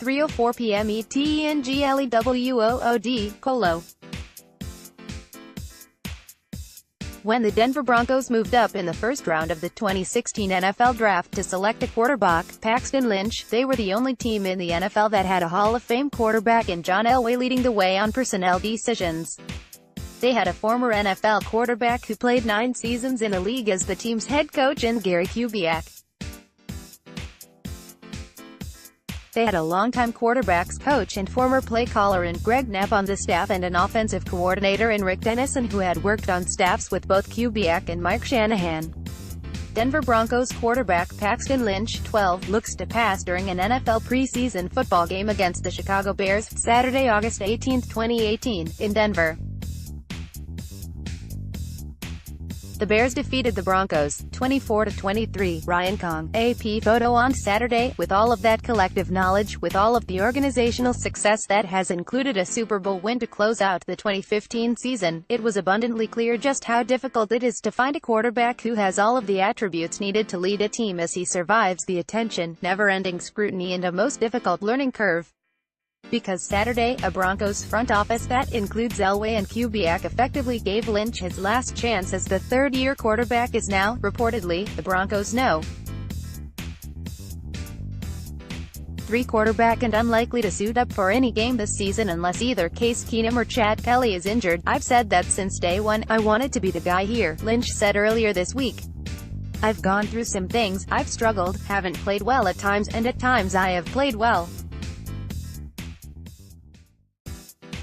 3:04 p.m. ETENGLEWOOD, Colo. When the Denver Broncos moved up in the first round of the 2016 NFL Draft to select a quarterback, Paxton Lynch, they were the only team in the NFL that had a Hall of Fame quarterback in John Elway leading the way on personnel decisions. They had a former NFL quarterback who played 9 seasons in the league as the team's head coach in Gary Kubiak. They had a longtime quarterbacks coach and former play caller in Greg Knapp on the staff and an offensive coordinator in Rick Dennison who had worked on staffs with both Kubiak and Mike Shanahan. Denver Broncos quarterback Paxton Lynch, 12, looks to pass during an NFL preseason football game against the Chicago Bears, Saturday, August 18, 2018, in Denver. The Bears defeated the Broncos, 24-23, Ryan Kong, AP photo on Saturday. With all of that collective knowledge, with all of the organizational success that has included a Super Bowl win to close out the 2015 season, it was abundantly clear just how difficult it is to find a quarterback who has all of the attributes needed to lead a team as he survives the attention, never-ending scrutiny and a most difficult learning curve. Because Saturday, a Broncos front office that includes Elway and Kubiak effectively gave Lynch his last chance as the third-year quarterback is now, reportedly, the Broncos know. 3 quarterback and unlikely to suit up for any game this season unless either Case Keenum or Chad Kelly is injured. I've said that since day one, I wanted to be the guy here, Lynch said earlier this week. I've gone through some things, I've struggled, haven't played well at times and at times I have played well.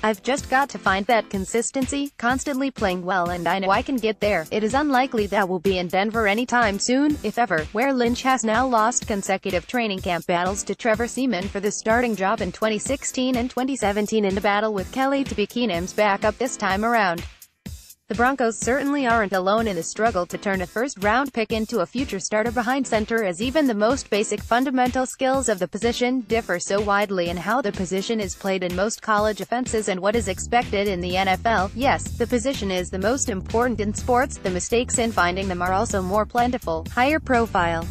I've just got to find that consistency, constantly playing well, and I know I can get there. It is unlikely that we'll be in Denver anytime soon, if ever, where Lynch has now lost consecutive training camp battles to Trevor Seaman for the starting job in 2016 and 2017 in a battle with Kelly to be Keenum's backup this time around. The Broncos certainly aren't alone in the struggle to turn a first-round pick into a future starter behind center, as even the most basic fundamental skills of the position differ so widely in how the position is played in most college offenses and what is expected in the NFL. Yes, the position is the most important in sports, the mistakes in finding them are also more plentiful, higher profile,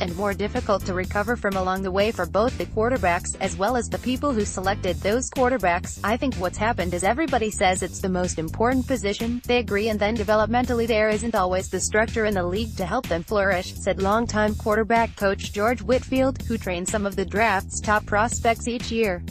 and more difficult to recover from along the way for both the quarterbacks, as well as the people who selected those quarterbacks. I think what's happened is everybody says it's the most important position, they agree, and then developmentally there isn't always the structure in the league to help them flourish, said longtime quarterback coach George Whitfield, who trains some of the draft's top prospects each year.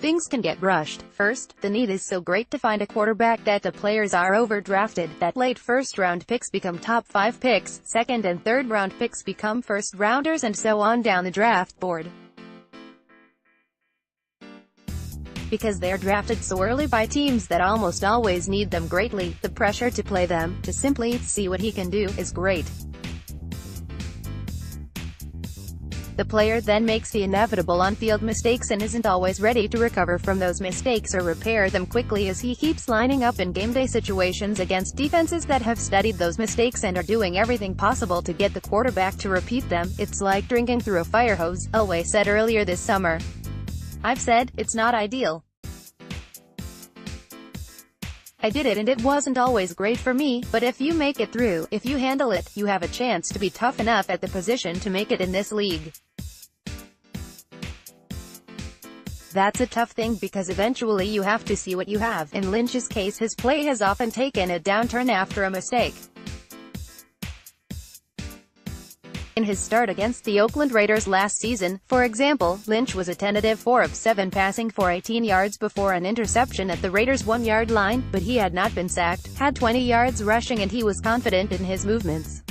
Things can get rushed. First, the need is so great to find a quarterback that the players are overdrafted, that late first-round picks become top 5 picks, second and third-round picks become first-rounders, and so on down the draft board. Because they're drafted so early by teams that almost always need them greatly, the pressure to play them, to simply see what he can do, is great. The player then makes the inevitable on-field mistakes and isn't always ready to recover from those mistakes or repair them quickly as he keeps lining up in game-day situations against defenses that have studied those mistakes and are doing everything possible to get the quarterback to repeat them. It's like drinking through a fire hose, Elway said earlier this summer. I've said, it's not ideal. I did it and it wasn't always great for me, but if you make it through, if you handle it, you have a chance to be tough enough at the position to make it in this league. That's a tough thing because eventually you have to see what you have. In Lynch's case, his play has often taken a downturn after a mistake. In his start against the Oakland Raiders last season, for example, Lynch was a tentative 4 of 7 passing for 18 yards before an interception at the Raiders' 1-yard line, but he had not been sacked, had 20 yards rushing, and he was confident in his movements.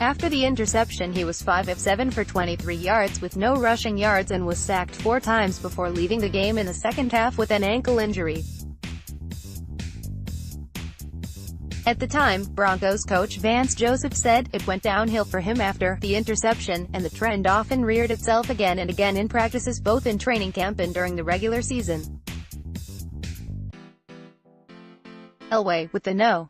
After the interception he was 5 of 7 for 23 yards with no rushing yards and was sacked 4 times before leaving the game in the second half with an ankle injury. At the time, Broncos coach Vance Joseph said, it went downhill for him after the interception, and the trend often reared itself again and again in practices both in training camp and during the regular season. Elway, with the No.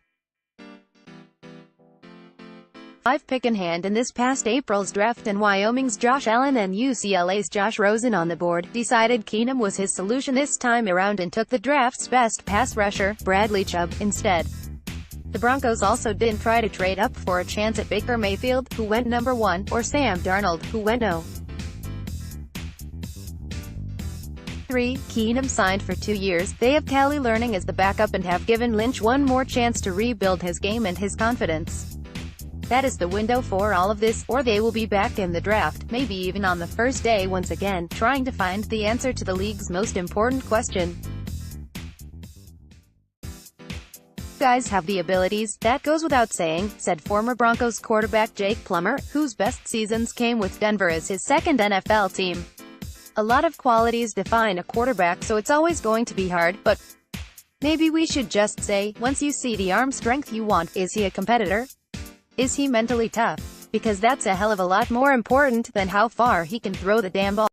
5 pick in hand in this past April's draft and Wyoming's Josh Allen and UCLA's Josh Rosen on the board, decided Keenum was his solution this time around and took the draft's best pass rusher, Bradley Chubb, instead. The Broncos also didn't try to trade up for a chance at Baker Mayfield, who went number 1, or Sam Darnold, who went no. 3. Keenum signed for 2 years. They have Callie learning as the backup and have given Lynch one more chance to rebuild his game and his confidence. That is the window for all of this, or they will be back in the draft, maybe even on the first day once again, trying to find the answer to the league's most important question. Guys have the abilities, that goes without saying, said former Broncos quarterback Jake Plummer, whose best seasons came with Denver as his second NFL team. A lot of qualities define a quarterback, so it's always going to be hard, but maybe we should just say, once you see the arm strength you want, is he a competitor? Is he mentally tough? Because that's a hell of a lot more important than how far he can throw the damn ball.